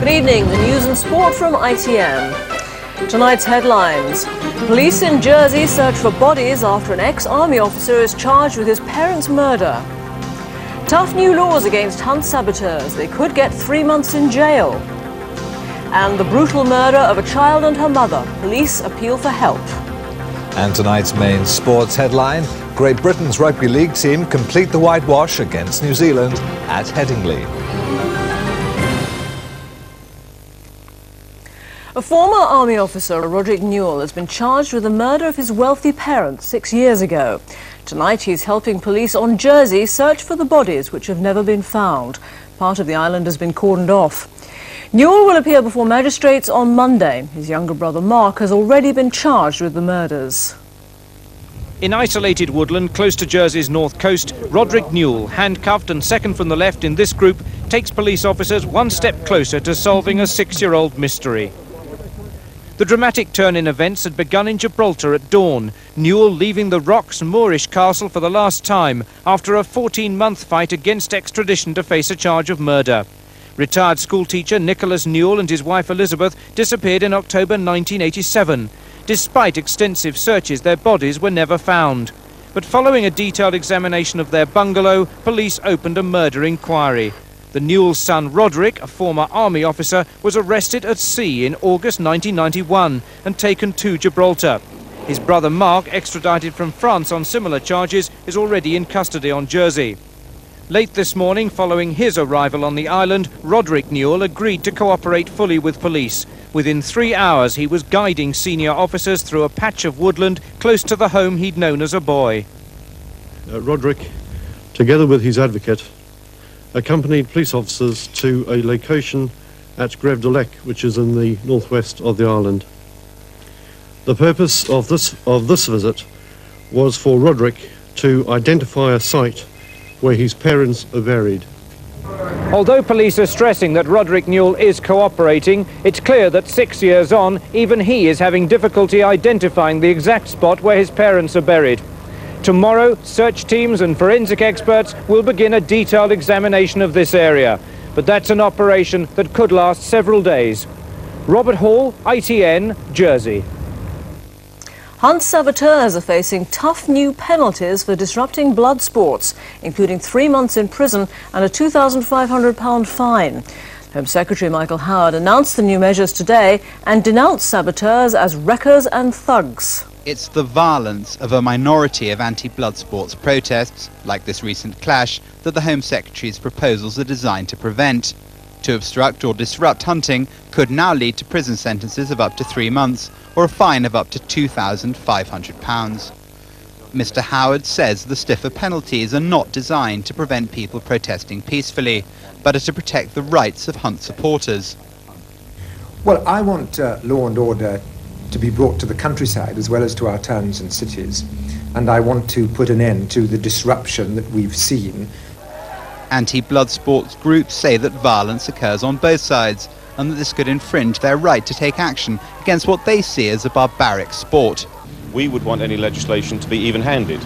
Good evening, the news and sport from ITN. Tonight's headlines. Police in Jersey search for bodies after an ex-army officer is charged with his parents' murder. Tough new laws against hunt saboteurs. They could get 3 months in jail. And the brutal murder of a child and her mother. Police appeal for help. And tonight's main sports headline, Great Britain's rugby league team complete the whitewash against New Zealand at Headingley. A former army officer, Roderick Newall, has been charged with the murder of his wealthy parents 6 years ago. Tonight he's helping police on Jersey search for the bodies which have never been found. Part of the island has been cordoned off. Newall will appear before magistrates on Monday. His younger brother Mark has already been charged with the murders. In isolated woodland close to Jersey's north coast, Roderick Newall, handcuffed and second from the left in this group, takes police officers one step closer to solving a 6-year-old mystery. The dramatic turn in events had begun in Gibraltar at dawn, Newall leaving the Rocks Moorish castle for the last time after a 14-month fight against extradition to face a charge of murder. Retired schoolteacher Nicholas Newall and his wife Elizabeth disappeared in October 1987. Despite extensive searches, their bodies were never found. But following a detailed examination of their bungalow, police opened a murder inquiry. The Newall's son Roderick, a former army officer, was arrested at sea in August 1991 and taken to Gibraltar. His brother Mark, extradited from France on similar charges, is already in custody on Jersey. Late this morning, following his arrival on the island, Roderick Newall agreed to cooperate fully with police. Within 3 hours, he was guiding senior officers through a patch of woodland close to the home he'd known as a boy. Roderick, together with his advocate, accompanied police officers to a location at Greve de Lec, which is in the northwest of the island. The purpose of this visit was for Roderick to identify a site where his parents are buried. Although police are stressing that Roderick Newall is cooperating, it's clear that 6 years on, even he is having difficulty identifying the exact spot where his parents are buried. Tomorrow, search teams and forensic experts will begin a detailed examination of this area. But that's an operation that could last several days. Robert Hall, ITN, Jersey. Hunt saboteurs are facing tough new penalties for disrupting blood sports, including 3 months in prison and a £2,500 fine. Home Secretary Michael Howard announced the new measures today and denounced saboteurs as wreckers and thugs. It's the violence of a minority of anti-blood sports protests, like this recent clash, that the Home Secretary's proposals are designed to prevent. To obstruct or disrupt hunting could now lead to prison sentences of up to 3 months or a fine of up to £2,500. Mr. Howard says the stiffer penalties are not designed to prevent people protesting peacefully, but are to protect the rights of hunt supporters. Well, I want law and order to be brought to the countryside as well as to our towns and cities. And I want to put an end to the disruption that we've seen. Anti-blood sports groups say that violence occurs on both sides and that this could infringe their right to take action against what they see as a barbaric sport. We would want any legislation to be even-handed.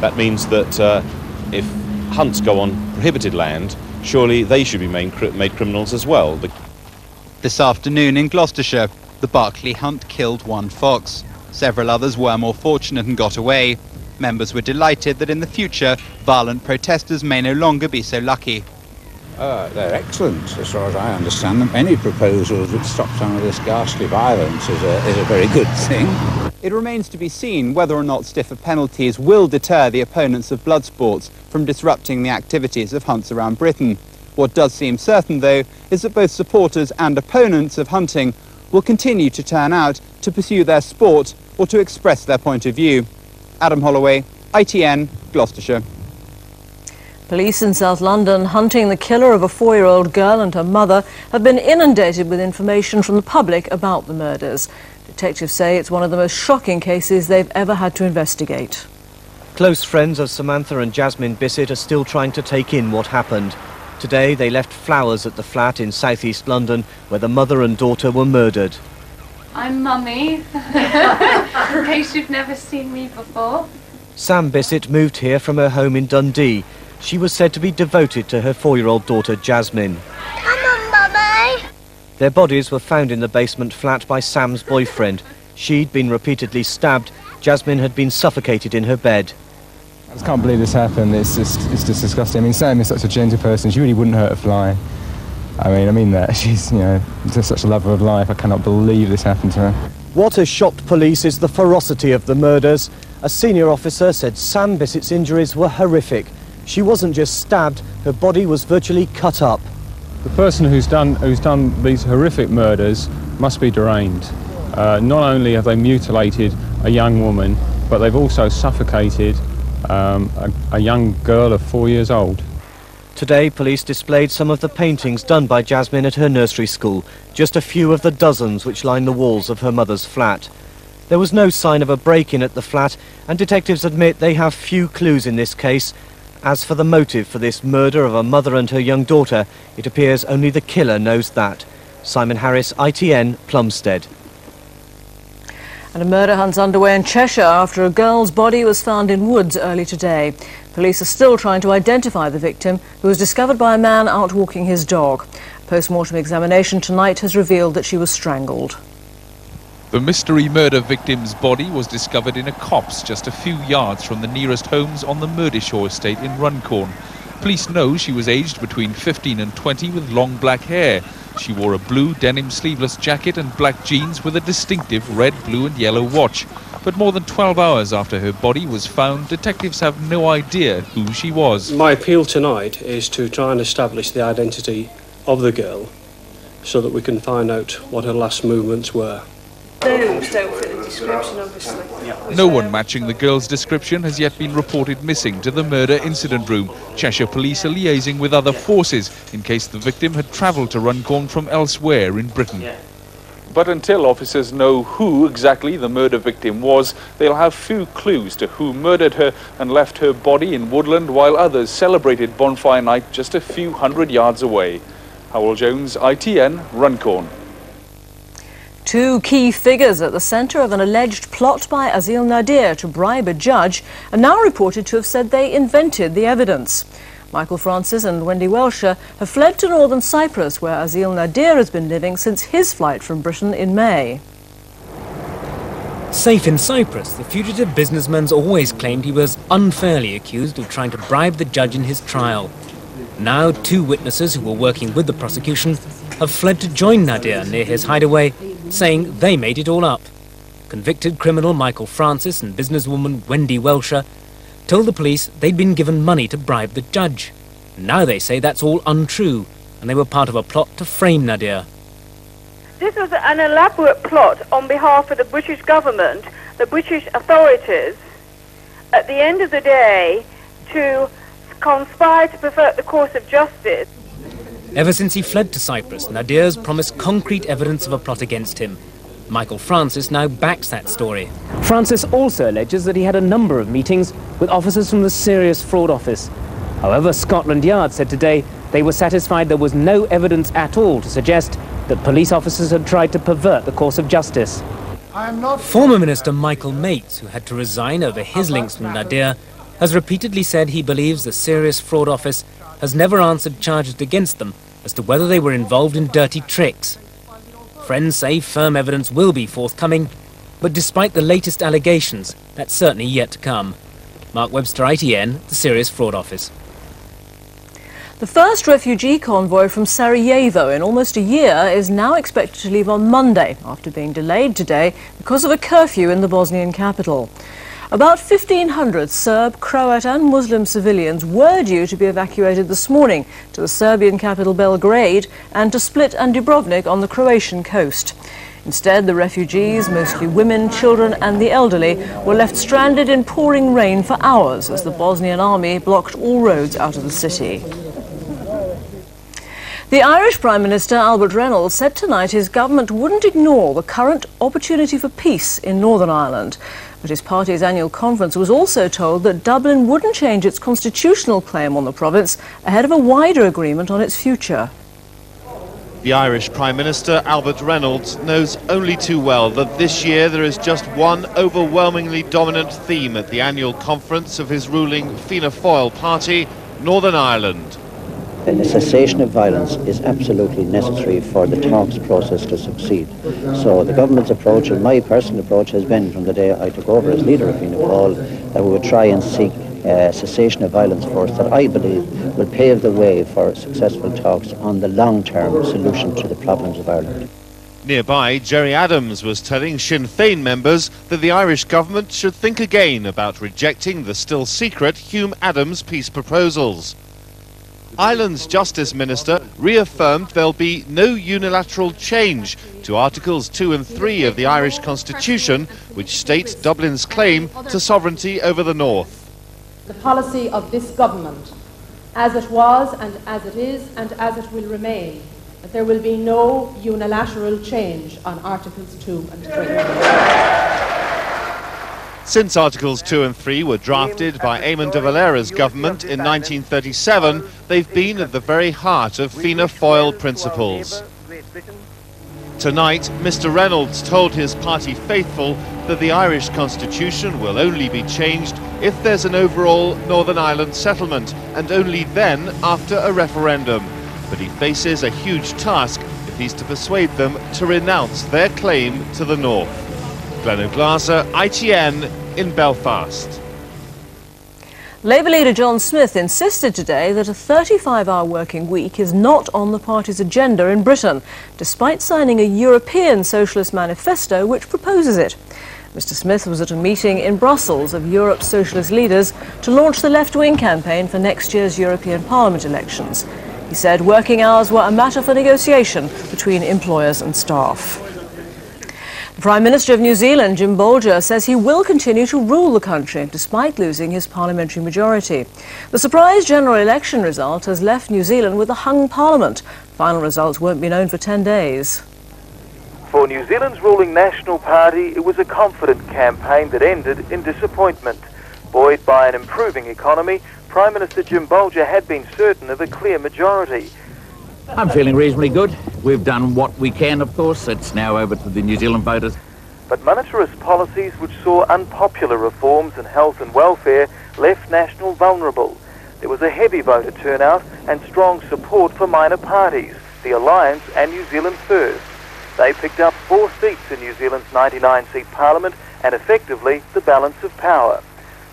That means that if hunts go on prohibited land, surely they should be made criminals as well. This afternoon in Gloucestershire, the Berkeley hunt killed 1 fox. Several others were more fortunate and got away. Members were delighted that in the future, violent protesters may no longer be so lucky. They're excellent, as far as I understand them. Any proposal that stops some of this ghastly violence is a very good thing. It remains to be seen whether or not stiffer penalties will deter the opponents of blood sports from disrupting the activities of hunts around Britain. What does seem certain, though, is that both supporters and opponents of hunting will continue to turn out to pursue their sport or to express their point of view. Adam Holloway, ITN, Gloucestershire. Police in South London hunting the killer of a 4-year-old girl and her mother have been inundated with information from the public about the murders. Detectives say it's one of the most shocking cases they've ever had to investigate. Close friends of Samantha and Jasmine Bisset are still trying to take in what happened. Today they left flowers at the flat in southeast London where the mother and daughter were murdered. I'm Mummy, in case you've never seen me before. Sam Bisset moved here from her home in Dundee. She was said to be devoted to her 4-year-old daughter Jasmine. Come on, Mummy. Their bodies were found in the basement flat by Sam's boyfriend. She'd been repeatedly stabbed. Jasmine had been suffocated in her bed. I just can't believe this happened. It's just disgusting. I mean, Sam is such a gentle person. She really wouldn't hurt a fly. I mean that. She's, just such a lover of life. I cannot believe this happened to her. What has shocked police is the ferocity of the murders. A senior officer said Sam Bisset's injuries were horrific. She wasn't just stabbed, her body was virtually cut up. The person who's done these horrific murders must be deranged. Not only have they mutilated a young woman, but they've also suffocated a young girl of 4 years old. Today, police displayed some of the paintings done by Jasmine at her nursery school, just a few of the dozens which line the walls of her mother's flat. There was no sign of a break-in at the flat, and detectives admit they have few clues in this case. As for the motive for this murder of a mother and her young daughter, it appears only the killer knows that. Simon Harris, ITN, Plumstead. And a murder hunt's underway in Cheshire after a girl's body was found in woods early today. Police are still trying to identify the victim, who was discovered by a man out walking his dog. A post-mortem examination tonight has revealed that she was strangled. The mystery murder victim's body was discovered in a copse just a few yards from the nearest homes on the Murdishaw estate in Runcorn. Police know she was aged between 15 and 20 with long black hair. She wore a blue denim sleeveless jacket and black jeans with a distinctive red, blue and yellow watch. But more than 12 hours after her body was found, detectives have no idea who she was. My appeal tonight is to try and establish the identity of the girl so that we can find out what her last movements were. Those don't fit the description, obviously. No one matching the girl's description has yet been reported missing to the murder incident room. Cheshire police are liaising with other forces in case the victim had travelled to Runcorn from elsewhere in Britain. But until officers know who exactly the murder victim was, they'll have few clues to who murdered her and left her body in woodland while others celebrated bonfire night just a few hundred yards away. Howell Jones, ITN, Runcorn. Two key figures at the centre of an alleged plot by Azil Nadir to bribe a judge are now reported to have said they invented the evidence. Michael Francis and Wendy Welsher have fled to northern Cyprus, where Azil Nadir has been living since his flight from Britain in May. Safe in Cyprus, the fugitive businessman's always claimed he was unfairly accused of trying to bribe the judge in his trial. Now, two witnesses who were working with the prosecution have fled to join Nadir near his hideaway, saying they made it all up. Convicted criminal Michael Francis and businesswoman Wendy Welsher told the police they'd been given money to bribe the judge. Now they say that's all untrue, and they were part of a plot to frame Nadir. This was an elaborate plot on behalf of the British government, the British authorities, at the end of the day, to conspire to pervert the course of justice. Ever since he fled to Cyprus, Nadir's promised concrete evidence of a plot against him. Michael Francis now backs that story. Francis also alleges that he had a number of meetings with officers from the Serious Fraud Office. However, Scotland Yard said today they were satisfied there was no evidence at all to suggest that police officers had tried to pervert the course of justice. Former Minister Michael Mates, who had to resign over his links with Nadir, has repeatedly said he believes the Serious Fraud Office has never answered charges against them as to whether they were involved in dirty tricks. Friends say firm evidence will be forthcoming, but despite the latest allegations, that's certainly yet to come. Mark Webster, ITN, the Serious Fraud Office. The first refugee convoy from Sarajevo in almost a year is now expected to leave on Monday, after being delayed today because of a curfew in the Bosnian capital. About 1,500 Serb, Croat and Muslim civilians were due to be evacuated this morning to the Serbian capital Belgrade and to Split and Dubrovnik on the Croatian coast. Instead, the refugees, mostly women, children and the elderly, were left stranded in pouring rain for hours as the Bosnian army blocked all roads out of the city. The Irish Prime Minister Albert Reynolds said tonight his government wouldn't ignore the current opportunity for peace in Northern Ireland. But his party's annual conference was also told that Dublin wouldn't change its constitutional claim on the province ahead of a wider agreement on its future. The Irish Prime Minister, Albert Reynolds, knows only too well that this year there is just one overwhelmingly dominant theme at the annual conference of his ruling Fianna Fáil party, Northern Ireland. a cessation of violence is absolutely necessary for the talks process to succeed. So the government's approach and my personal approach has been from the day I took over as leader of Fianna Fáil that we would try and seek cessation of violence first, that I believe will pave the way for successful talks on the long-term solution to the problems of Ireland. Nearby, Gerry Adams was telling Sinn Féin members that the Irish government should think again about rejecting the still secret Hume Adams peace proposals. Ireland's Justice Minister reaffirmed there'll be no unilateral change to Articles 2 and 3 of the Irish Constitution, which state Dublin's claim to sovereignty over the North. The policy of this government, as it was and as it is and as it will remain, that there will be no unilateral change on Articles 2 and 3. Since Articles 2 and 3 were drafted by Eamon de Valera's government in 1937, they've been at the very heart of Fianna Fáil principles. Tonight, Mr. Reynolds told his party faithful that the Irish Constitution will only be changed if there's an overall Northern Ireland settlement, and only then after a referendum. But he faces a huge task if he's to persuade them to renounce their claim to the North. Glenn O'Glaser, ITN in Belfast. Labour leader John Smith insisted today that a 35-hour working week is not on the party's agenda in Britain, despite signing a European Socialist manifesto which proposes it. Mr. Smith was at a meeting in Brussels of Europe's socialist leaders to launch the left-wing campaign for next year's European Parliament elections. He said working hours were a matter for negotiation between employers and staff. The Prime Minister of New Zealand, Jim Bolger, says he will continue to rule the country despite losing his parliamentary majority. The surprise general election result has left New Zealand with a hung parliament. Final results won't be known for 10 days. For New Zealand's ruling National Party, it was a confident campaign that ended in disappointment. Buoyed by an improving economy, Prime Minister Jim Bolger had been certain of a clear majority. I'm feeling reasonably good. We've done what we can, of course. It's now over to the New Zealand voters. But monetarist policies which saw unpopular reforms in health and welfare left National vulnerable. There was a heavy voter turnout and strong support for minor parties, the Alliance and New Zealand First. They picked up 4 seats in New Zealand's 99-seat parliament and effectively the balance of power.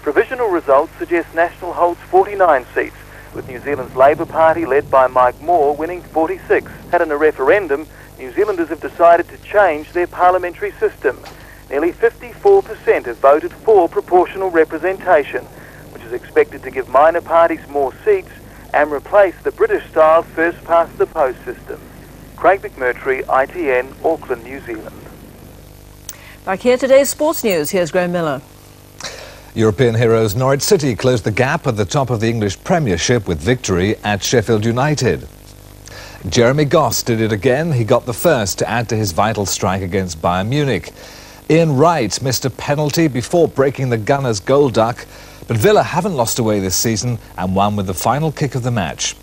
Provisional results suggest National holds 49 seats, with New Zealand's Labour Party led by Mike Moore winning 46. And in a referendum, New Zealanders have decided to change their parliamentary system. Nearly 54% have voted for proportional representation, which is expected to give minor parties more seats and replace the British-style first-past-the-post system. Craig McMurtry, ITN, Auckland, New Zealand. Back here, today's sports news. Here's Graham Miller. European heroes Norwich City closed the gap at the top of the English Premiership with victory at Sheffield United. Jeremy Goss did it again. He got the first to add to his vital strike against Bayern Munich. Ian Wright missed a penalty before breaking the Gunners' goal duck, but Villa haven't lost away this season and won with the final kick of the match.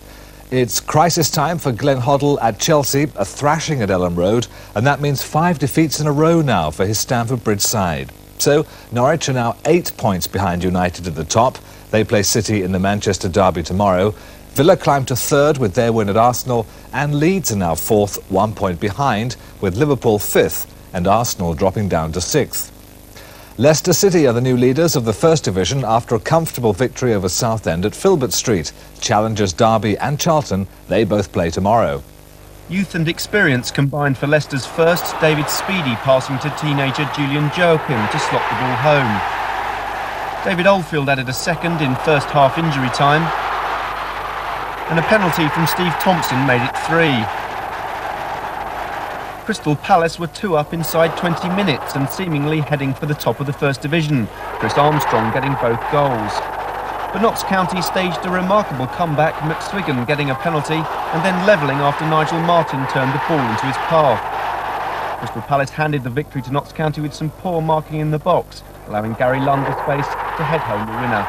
It's crisis time for Glenn Hoddle at Chelsea, a thrashing at Elland Road, and that means 5 defeats in a row now for his Stamford Bridge side. So, Norwich are now 8 points behind United at the top. They play City in the Manchester derby tomorrow. Villa climbed to 3rd with their win at Arsenal, and Leeds are now 4th, 1 point behind, with Liverpool 5th and Arsenal dropping down to 6th. Leicester City are the new leaders of the First Division after a comfortable victory over Southend at Filbert Street. Challengers Derby and Charlton, they both play tomorrow. Youth and experience combined for Leicester's first, David Speedy passing to teenager Julian Joachim to slot the ball home. David Oldfield added a second in first half injury time, and a penalty from Steve Thompson made it 3. Crystal Palace were 2 up inside 20 minutes and seemingly heading for the top of the First Division, Chris Armstrong getting both goals. But Notts County staged a remarkable comeback, McSwiggan getting a penalty and then levelling after Nigel Martin turned the ball into his path. Crystal Palace handed the victory to Notts County with some poor marking in the box, allowing Gary Lund the space to head home the winner.